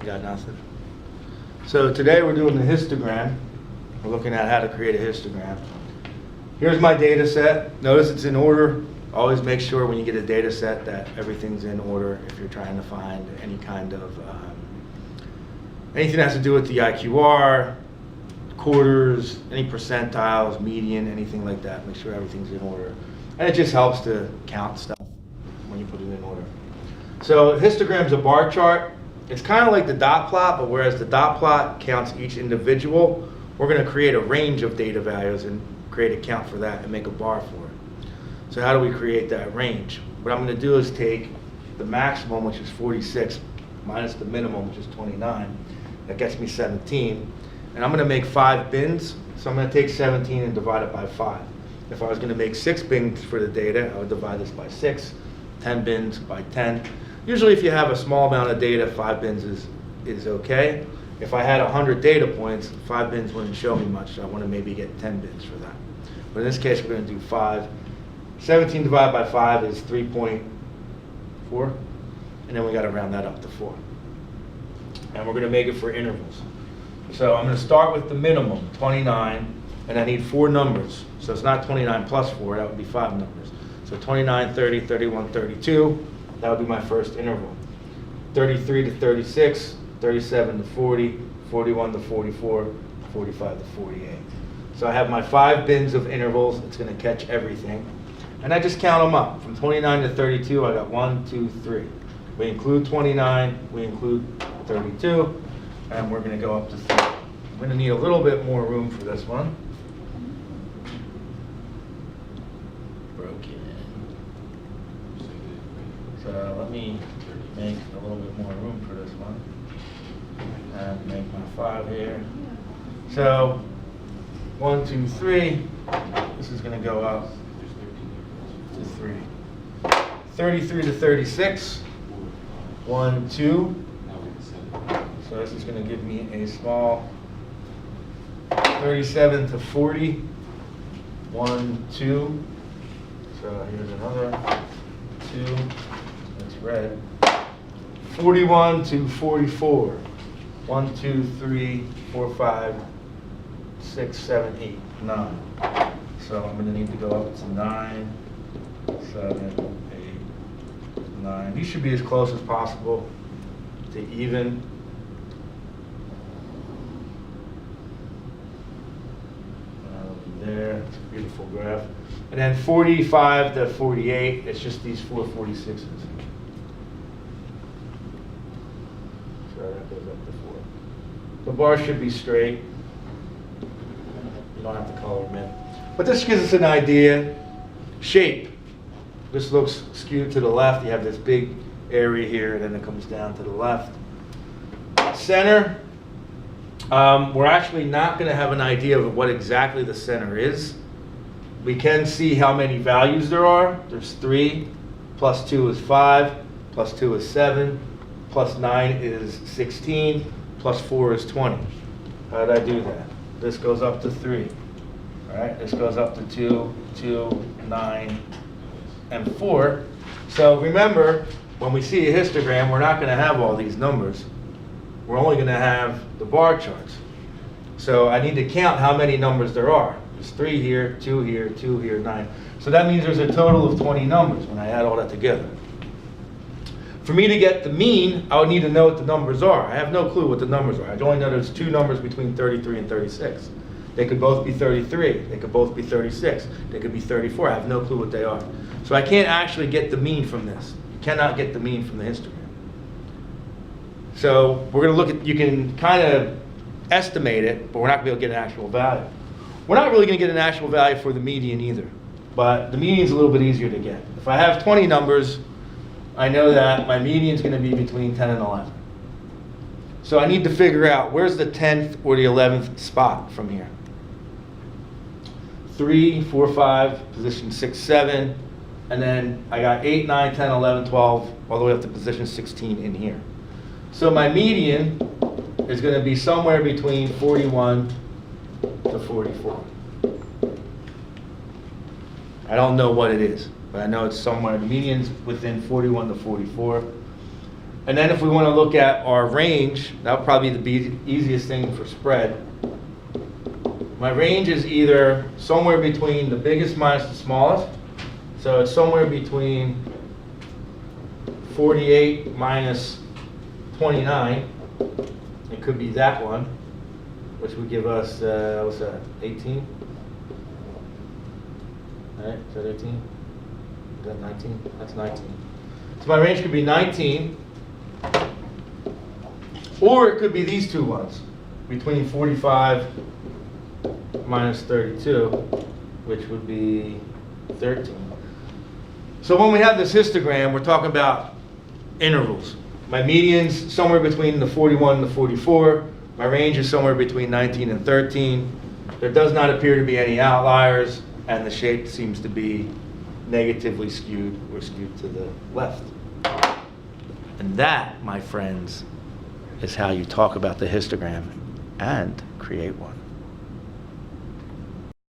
You got nothing? So today we're doing the histogram. We're looking at how to create a histogram. Here's my data set. Notice it's in order. Always make sure when you get a data set that everything's in order if you're trying to find any kind of anything that has to do with the IQR, quarters, any percentiles, median, anything like that. Make sure everything's in order. And it just helps to count stuff when you put it in order. So histogram's a bar chart. It's kind of like the dot plot, but whereas the dot plot counts each individual, we're going to create a range of data values and create a count for that and make a bar for it. So how do we create that range? What I'm going to do is take the maximum, which is 46, minus the minimum, which is 29. That gets me 17. And I'm going to make 5 bins. So I'm going to take 17 and divide it by 5. If I was going to make 6 bins for the data, I would divide this by 6, 10 bins by 10. Usually if you have a small amount of data, 5 bins is okay. If I had 100 data points, 5 bins wouldn't show me much, so I want to maybe get 10 bins for that. But in this case, we're going to do 5. 17 divided by 5 is 3.4, and then we got to round that up to 4. And we're going to make it for intervals. So I'm going to start with the minimum, 29, and I need 4 numbers. So it's not 29 plus 4, that would be 5 numbers. So 29, 30, 31, 32, that would be my first interval. 33 to 36, 37 to 40, 41 to 44, 45 to 48. So I have my 5 bins of intervals. It's going to catch everything. And I just count them up. From 29 to 32, I got 1, 2, 3. We include 29, we include 32, and we're going to go up to 3. I'm going to need a little bit more room for this one. Broken. So let me make a little bit more room for this one. And make my 5 here. So 1, 2, 3. This is going to go up to 3. 33 to 36. 1, 2. So this is going to give me a small 37 to 40. 1, 2. So here's another 2. That's red. 41 to 44. 1, 2, 3, 4, 5, 6, 7, 8, 9. So I'm going to need to go up to 9, 7, 8, 9. These should be as close as possible to even. There, it's a beautiful graph. And then 45 to 48, it's just these 4 46s. So that goes up to 4. The bar should be straight. You don't have to color them in. But this gives us an idea. Shape. This looks skewed to the left. You have this big area here, and then it comes down to the left. Center. We're actually not going to have an idea of what exactly the center is. We can see how many values there are. There's 3, plus 2 is 5, plus 2 is 7, plus 9 is 16, plus 4 is 20. How did I do that? This goes up to 3. All right, this goes up to 2, 2, 9, and 4. So remember, when we see a histogram, we're not going to have all these numbers. We're only going to have the bar charts. So I need to count how many numbers there are. There's 3 here, 2 here, 2 here, 9. So that means there's a total of 20 numbers when I add all that together. For me to get the mean, I would need to know what the numbers are. I have no clue what the numbers are. I only know there's 2 numbers between 33 and 36. They could both be 33. They could both be 36. They could be 34. I have no clue what they are. So I can't actually get the mean from this. You cannot get the mean from the histogram. So we're going to look at, you can kind of estimate it, but we're not going to be able to get an actual value. We're not really going to get an actual value for the median either, but the median is a little bit easier to get. If I have 20 numbers, I know that my median is going to be between 10 and 11. So I need to figure out where's the 10th or the 11th spot from here. 3, 4, 5, position 6, 7, and then I got 8, 9, 10, 11, 12, all the way up to position 16 in here. So my median is going to be somewhere between 41 to 44. I don't know what it is, but I know it's somewhere. The median's within 41 to 44. And then if we want to look at our range, that'll probably be the easiest thing for spread. My range is either somewhere between the biggest minus the smallest. So it's somewhere between 48 minus 29. It could be that one, which would give us, what's that, 18? All right, is that 18? Is that 19? That's 19. So my range could be 19, or it could be these two ones, between 45 minus 32, which would be 13. So when we have this histogram, we're talking about intervals. My median's somewhere between the 41 and the 44. My range is somewhere between 19 and 13. There does not appear to be any outliers, and the shape seems to be negatively skewed or skewed to the left. And that, my friends, is how you talk about the histogram and create one.